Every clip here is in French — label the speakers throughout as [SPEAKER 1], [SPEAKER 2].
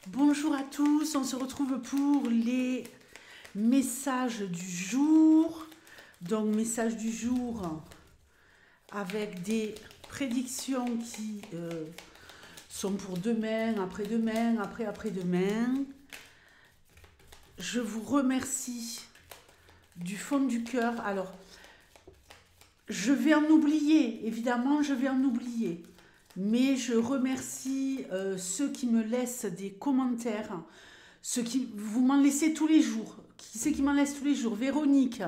[SPEAKER 1] Bonjour à tous, on se retrouve pour les messages du jour. Donc, message du jour avec des prédictions qui sont pour demain, après-demain, après-après-demain. Je vous remercie du fond du cœur. Alors, je vais en oublier, évidemment, je vais en oublier. Mais je remercie ceux qui me laissent des commentaires, ceux qui vous m'en laissez tous les jours. Qui c'est qui m'en laisse tous les jours? Véronique,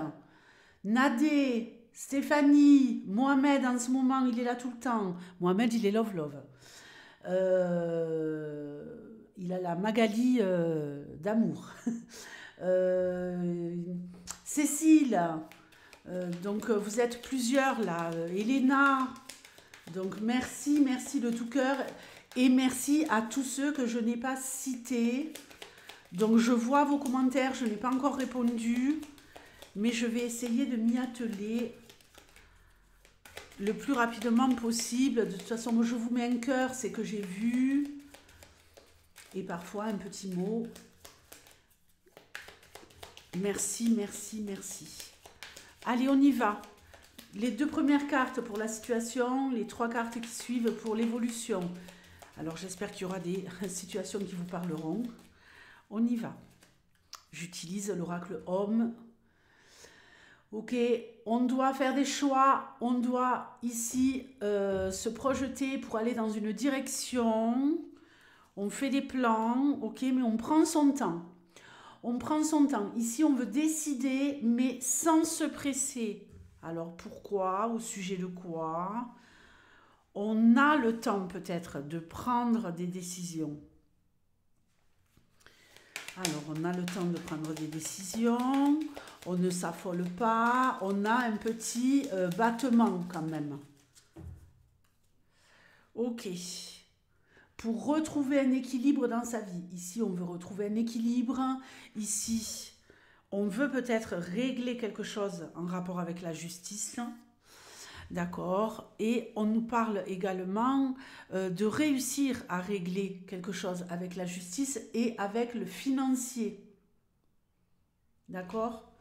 [SPEAKER 1] Nadé, Stéphanie, Mohamed en ce moment, il est là tout le temps. Mohamed, il est love love. Il a la Magali d'amour. Euh, Cécile, donc vous êtes plusieurs là. Elena, donc merci, merci de tout cœur et merci à tous ceux que je n'ai pas cités. Donc je vois vos commentaires, je n'ai pas encore répondu, mais je vais essayer de m'y atteler le plus rapidement possible. De toute façon, moi je vous mets un cœur, c'est que j'ai vu, et parfois un petit mot. Merci, merci, merci. Allez, on y va. Les deux premières cartes pour la situation, les trois cartes qui suivent pour l'évolution. Alors j'espère qu'il y aura des situations qui vous parleront. On y va. J'utilise l'oracle homme. Ok, on doit faire des choix, on doit ici se projeter pour aller dans une direction. On fait des plans, ok, mais on prend son temps. On prend son temps. Ici, on veut décider, mais sans se presser. Alors pourquoi? Au sujet de quoi? On a le temps peut-être de prendre des décisions. Alors, on a le temps de prendre des décisions. On ne s'affole pas. On a un petit battement quand même. Ok. Pour retrouver un équilibre dans sa vie. Ici, on veut retrouver un équilibre. Ici, on veut peut-être régler quelque chose en rapport avec la justice. D'accord. Et on nous parle également de réussir à régler quelque chose avec la justice et avec le financier. D'accord.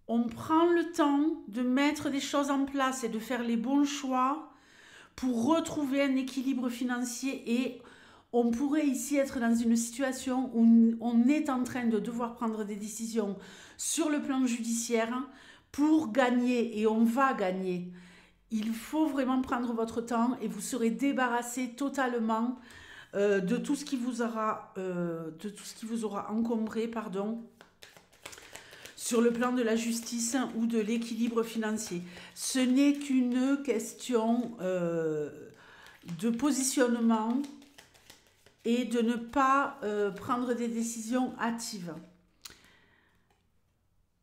[SPEAKER 1] On prend le temps de mettre des choses en place et de faire les bons choix pour retrouver un équilibre financier et on pourrait ici être dans une situation où on est en train de devoir prendre des décisions sur le plan judiciaire pour gagner et on va gagner. Il faut vraiment prendre votre temps et vous serez débarrassé totalement de tout ce qui vous aura encombré, pardon, sur le plan de la justice ou de l'équilibre financier. Ce n'est qu'une question de positionnement et de ne pas prendre des décisions hâtives.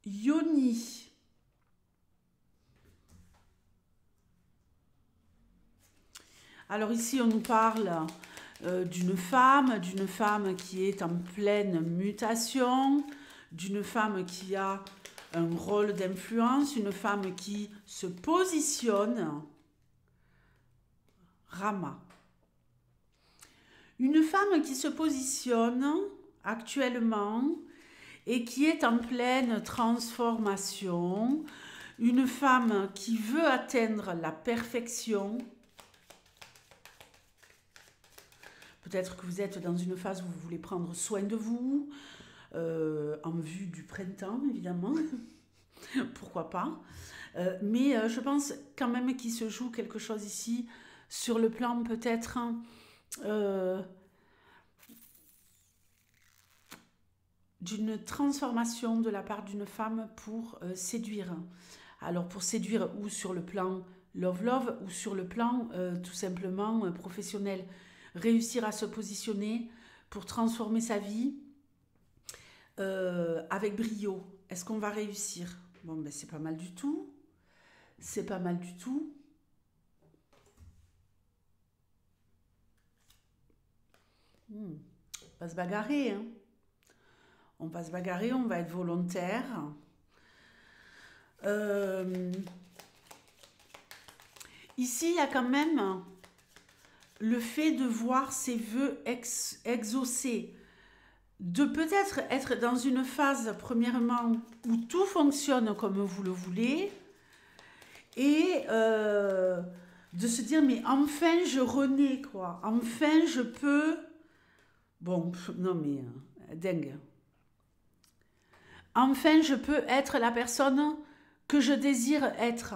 [SPEAKER 1] Yoni. Alors ici, on nous parle d'une femme qui est en pleine mutation, d'une femme qui a un rôle d'influence, une femme qui se positionne. Rama. Une femme qui se positionne actuellement et qui est en pleine transformation. Une femme qui veut atteindre la perfection. Peut-être que vous êtes dans une phase où vous voulez prendre soin de vous, en vue du printemps, évidemment. Pourquoi pas. Mais je pense quand même qu'il se joue quelque chose ici sur le plan peut-être d'une transformation de la part d'une femme pour séduire. Alors pour séduire ou sur le plan love ou sur le plan tout simplement professionnel. Réussir à se positionner pour transformer sa vie avec brio. Est-ce qu'on va réussir? Bon, ben c'est pas mal du tout. C'est pas mal du tout. On va se bagarrer, hein. On va se bagarrer, on va être volontaire. Ici, il y a quand même le fait de voir ses vœux exaucés, de peut-être être dans une phase, premièrement, où tout fonctionne comme vous le voulez, et de se dire, mais enfin je renais, quoi. Enfin je peux... Bon, non mais, dingue. Enfin je peux être la personne que je désire être.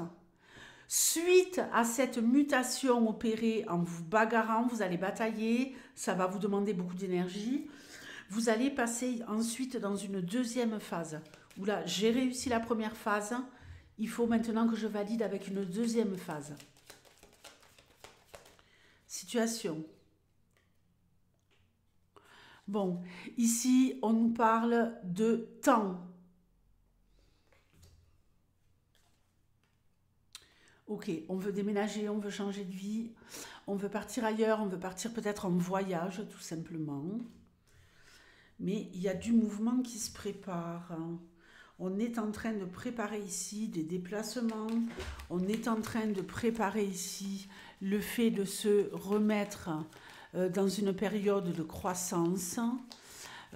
[SPEAKER 1] Suite à cette mutation opérée en vous bagarrant, vous allez batailler, ça va vous demander beaucoup d'énergie. Vous allez passer ensuite dans une deuxième phase. Où là, j'ai réussi la première phase, il faut maintenant que je valide avec une deuxième phase. Situation. Bon, ici, on nous parle de temps. Ok, on veut déménager, on veut changer de vie, on veut partir ailleurs, on veut partir peut-être en voyage, tout simplement. Mais il y a du mouvement qui se prépare. On est en train de préparer ici des déplacements. On est en train de préparer ici le fait de se remettre dans une période de croissance.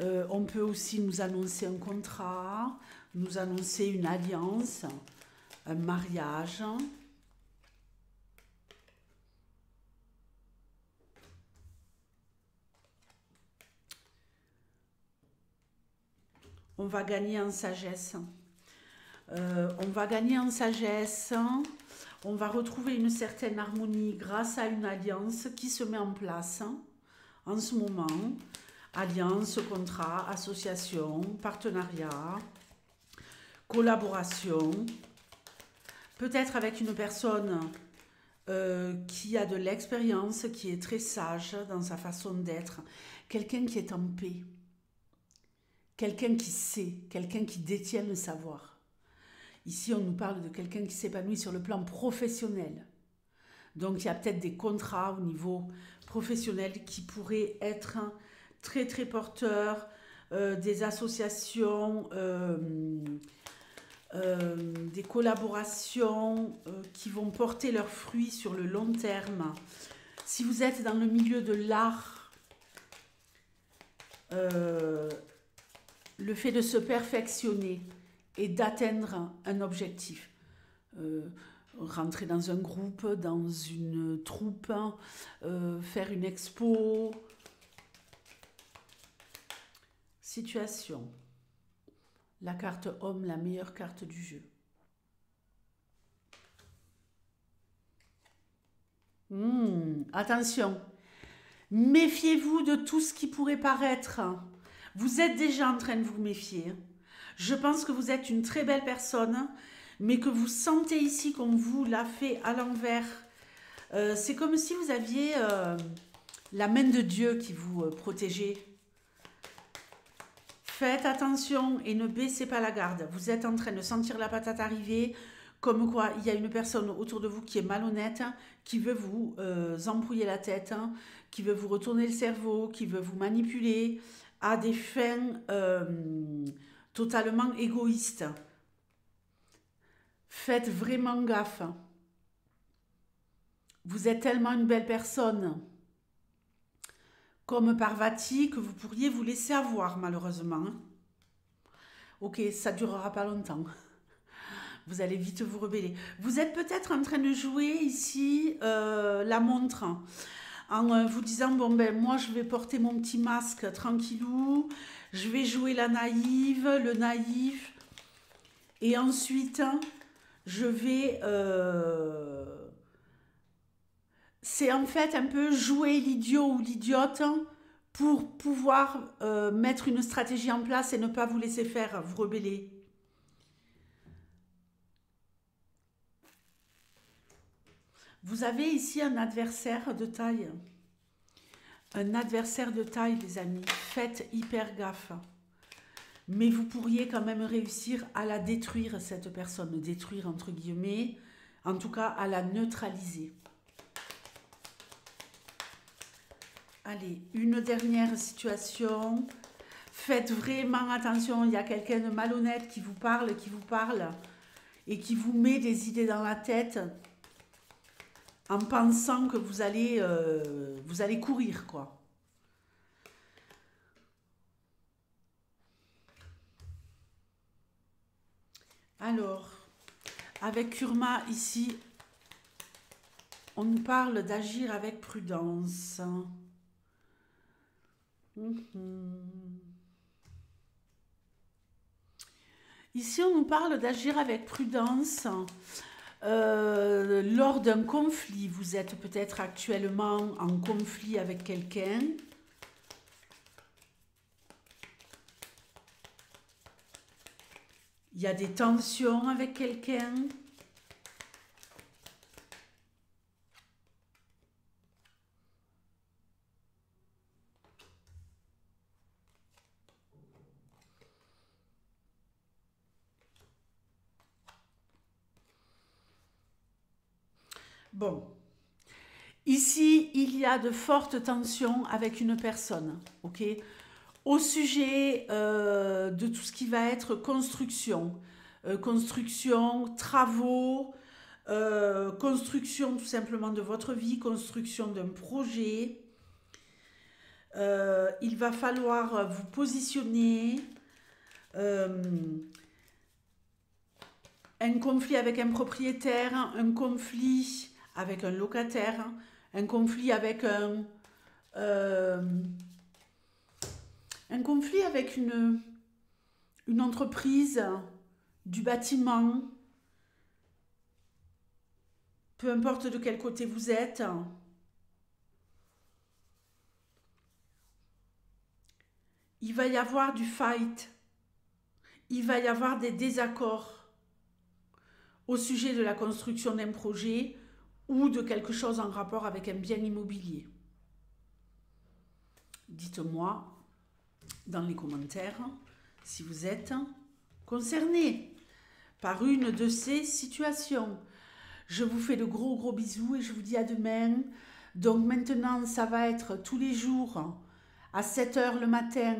[SPEAKER 1] On peut aussi nous annoncer un contrat, nous annoncer une alliance, un mariage. On va gagner en sagesse. On va gagner en sagesse. On va retrouver une certaine harmonie grâce à une alliance qui se met en place en ce moment. Alliance, contrat, association, partenariat, collaboration. Peut-être avec une personne qui a de l'expérience, qui est très sage dans sa façon d'être. Quelqu'un qui est en paix. Quelqu'un qui sait, quelqu'un qui détient le savoir. Ici, on nous parle de quelqu'un qui s'épanouit sur le plan professionnel. Donc, il y a peut-être des contrats au niveau professionnel qui pourraient être très, très porteurs, des associations, des collaborations qui vont porter leurs fruits sur le long terme. Si vous êtes dans le milieu de l'art, le fait de se perfectionner et d'atteindre un objectif. Rentrer dans un groupe, dans une troupe, faire une expo. Situation. La carte homme, la meilleure carte du jeu. Attention. Méfiez-vous de tout ce qui pourrait paraître. Vous êtes déjà en train de vous méfier. Je pense que vous êtes une très belle personne, mais que vous sentez ici qu'on vous l'a fait à l'envers. C'est comme si vous aviez la main de Dieu qui vous protégeait. Faites attention et ne baissez pas la garde. Vous êtes en train de sentir la patate arriver, comme quoi il y a une personne autour de vous qui est malhonnête, qui veut vous embrouiller la tête, qui veut vous retourner le cerveau, qui veut vous manipuler à des fins totalement égoïstes. Faites vraiment gaffe. Vous êtes tellement une belle personne, comme Parvati, que vous pourriez vous laisser avoir, malheureusement. Ok, ça ne durera pas longtemps. Vous allez vite vous rebeller. Vous êtes peut-être en train de jouer ici la montre, en vous disant, bon ben moi je vais porter mon petit masque tranquillou, je vais jouer la naïve, le naïf, et ensuite je vais... c'est en fait un peu jouer l'idiot ou l'idiote pour pouvoir mettre une stratégie en place et ne pas vous laisser faire, vous rebeller. Vous avez ici un adversaire de taille. Un adversaire de taille, les amis. Faites hyper gaffe. Mais vous pourriez quand même réussir à la détruire, cette personne. Détruire, entre guillemets. En tout cas, à la neutraliser. Allez, une dernière situation. Faites vraiment attention. Il y a quelqu'un de malhonnête qui vous parle et qui vous met des idées dans la tête. en pensant que vous allez courir, quoi. Alors, avec Kurma, ici, on nous parle d'agir avec prudence. Ici, on nous parle d'agir avec prudence lors d'un conflit. Vous êtes peut-être actuellement en conflit avec quelqu'un. Il y a des tensions avec quelqu'un. Bon, ici, il y a de fortes tensions avec une personne, ok? Au sujet de tout ce qui va être construction, construction, travaux, construction tout simplement de votre vie, construction d'un projet. Il va falloir vous positionner. Un conflit avec un propriétaire, un conflit avec un locataire, un conflit avec un conflit avec une entreprise, du bâtiment, peu importe de quel côté vous êtes. Il va y avoir du fight, il va y avoir des désaccords au sujet de la construction d'un projet ou de quelque chose en rapport avec un bien immobilier. Dites-moi dans les commentaires si vous êtes concerné par une de ces situations. Je vous fais de gros bisous et je vous dis à demain. Donc maintenant, ça va être tous les jours à 7 h le matin,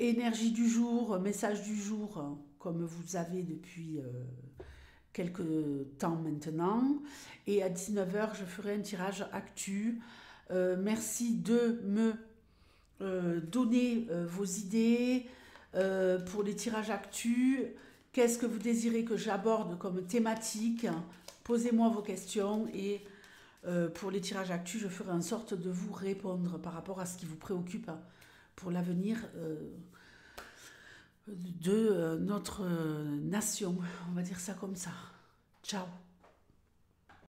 [SPEAKER 1] énergie du jour, message du jour, comme vous avez depuis quelques temps maintenant. Et à 19 h, je ferai un tirage actu. Merci de me donner vos idées pour les tirages actu. Qu'est-ce que vous désirez que j'aborde comme thématique? Posez-moi vos questions et pour les tirages actu, je ferai en sorte de vous répondre par rapport à ce qui vous préoccupe pour l'avenir de notre nation. On va dire ça comme ça. Ciao.